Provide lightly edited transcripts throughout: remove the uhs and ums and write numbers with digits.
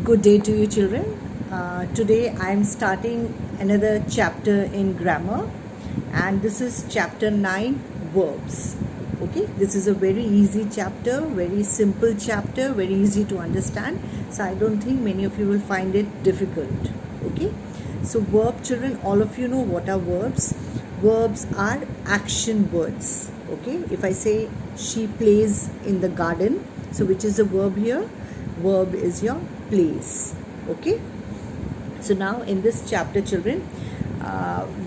Good day to you, children. Today I am starting another chapter in grammar, and this is chapter 9, verbs. Okay, this is a very easy chapter, very simple chapter, very easy to understand. So I don't think many of you will find it difficult. Okay, so verb, children, all of you know what are verbs. Verbs are action words. Okay, if I say she plays in the garden, so which is the verb here? Verb is your plays. Okay, so now in this chapter, children,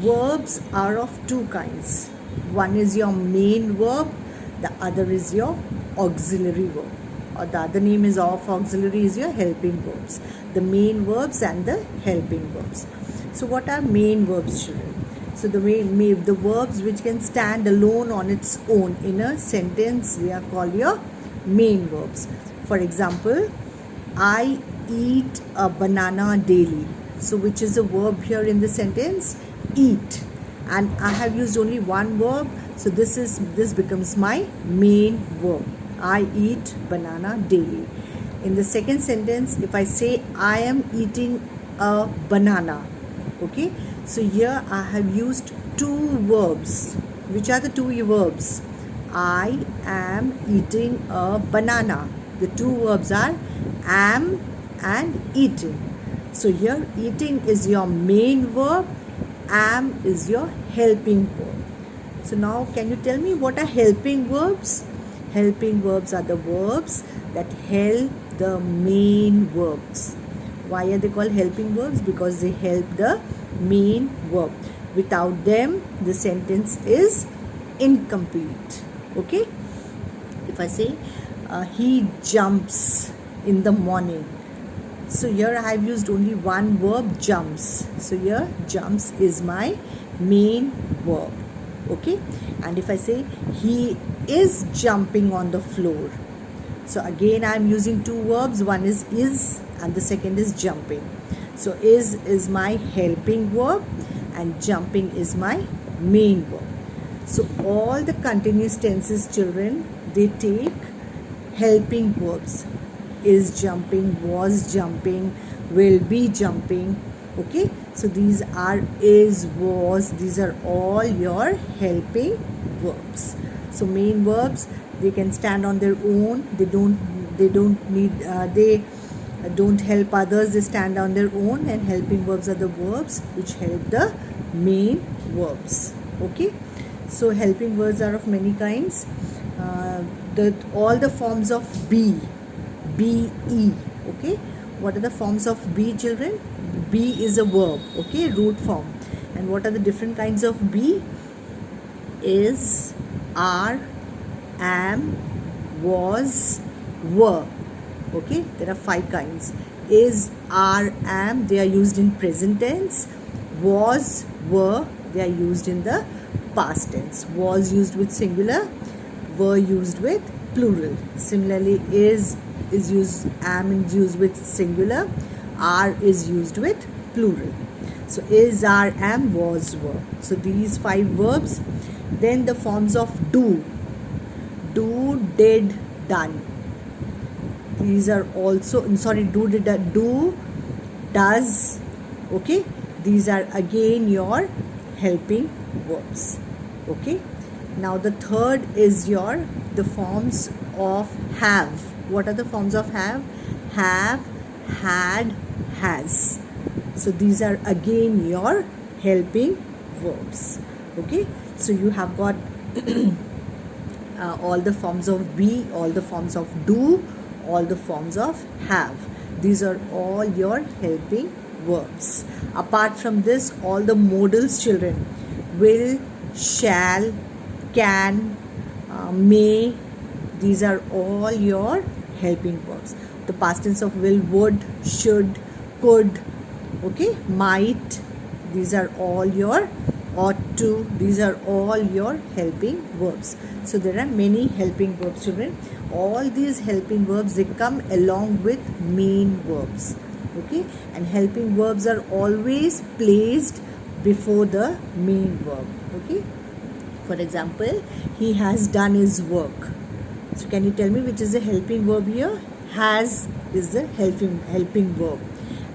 verbs are of two kinds. One is your main verb, the other is your auxiliary verb, or the other name is of auxiliary is your helping verbs. The main verbs and the helping verbs. So what are main verbs, children? So the verbs which can stand alone on its own in a sentence, they are called your main verbs. For example, I eat a banana daily. So which is the verb here in the sentence? Eat. And I have used only one verb, so this becomes my main verb. I eat banana daily. In the second sentence, if I say I am eating a banana, okay, so here I have used two verbs. Which are the two verbs? I am eating a banana. The two verbs are am and eating. So here eating is your main verb, am is your helping verb. So now can you tell me what are helping verbs? Helping verbs are the verbs that help the main verbs. Why are they called helping verbs? Because they help the main verb. Without them, the sentence is incomplete. Okay? If I say, he jumps in the morning. So here I have used only one verb, jumps. So here jumps is my main verb. Okay? And if I say, he is jumping on the floor. So again I am using two verbs. One is and the second is jumping. So is my helping verb and jumping is my main verb. So all the continuous tenses, children, they take helping verbs. Is jumping, was jumping, will be jumping. Okay, so these are is, was, these are all your helping verbs. So main verbs, they can stand on their own. They don't help others, they stand on their own, and helping verbs are the verbs which help the main verbs. Okay, so helping verbs are of many kinds. All the forms of be, okay, what are the forms of be, children? Be is a verb, okay, root form. And what are the different kinds of be? Is, are, am, was, were. Okay, there are 5 kinds. Is, are, am, they are used in present tense. Was, were, they are used in the past tense. Was used with singular, were used with plural. Similarly, is used, am is used with singular, are is used with plural. So is, are, am, was, were. So these 5 verbs. Then the forms of do, did, done. These are also, do, did, do, does. Okay, these are again your helping verbs. Okay, now the third is the forms of have. What are the forms of have? Have, had, has. So these are again your helping verbs. Okay, so you have got all the forms of be, all the forms of do, all the forms of have. These are all your helping verbs. Apart from this, all the modals, children, will, shall, can, may, these are all your helping verbs. The past tense of will, would, should, could, okay, might, these are all your ought to, these are all your helping verbs. So there are many helping verbs, children. All these helping verbs, they come along with main verbs. Okay, and helping verbs are always placed before the main verb. Okay, for example, he has done his work. So can you tell me which is the helping verb here? has is the helping verb,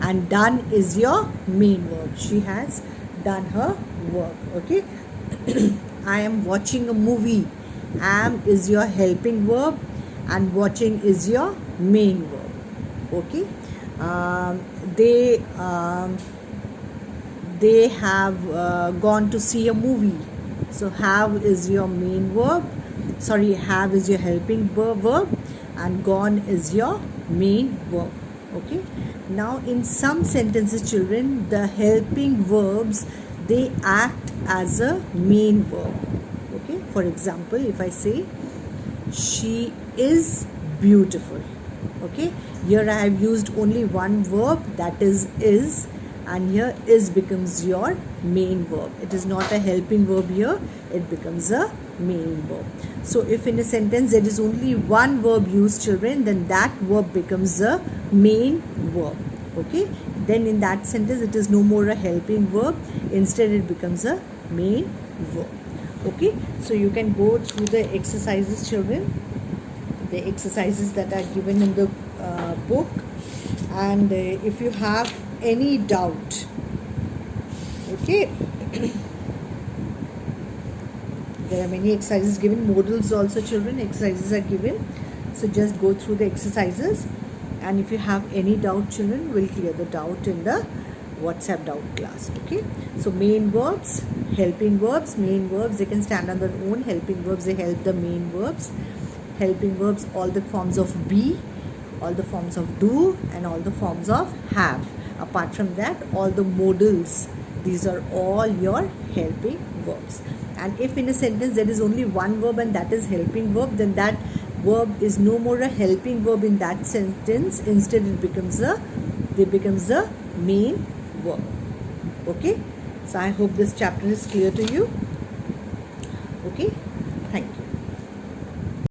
and done is your main verb. She has done her work. Okay. I am watching a movie. Am is your helping verb, and watching is your main verb. Okay. They have gone to see a movie. So have is your main verb. Sorry, have is your helping verb, and gone is your main verb. Okay. Now in some sentences, children, the helping verbs, they act as a main verb. Okay. For example, if I say she is beautiful. Okay. Here I have used only one verb, that is, and here is becomes your main verb. It is not a helping verb here, it becomes a main verb. So if in a sentence there is only one verb used, children, then that verb becomes a main verb. Okay. Then in that sentence it is no more a helping verb, instead it becomes a main verb. Okay. So you can go through the exercises, children, the exercises that are given in the book, and if you have any doubt, okay, there are many exercises given, modals also, children, exercises are given, so just go through the exercises, and if you have any doubt, children, we'll clear the doubt in the WhatsApp doubt class. Okay. So main verbs, helping verbs, main verbs, they can stand on their own. Helping verbs, they help the main verbs. Helping verbs, all the forms of be, all the forms of do, and all the forms of have. Apart from that, all the modals, these are all your helping verbs. And if in a sentence there is only one verb and that is helping verb, then that verb is no more a helping verb in that sentence, instead it becomes a main verb. Okay. So I hope this chapter is clear to you. Okay. Thank you.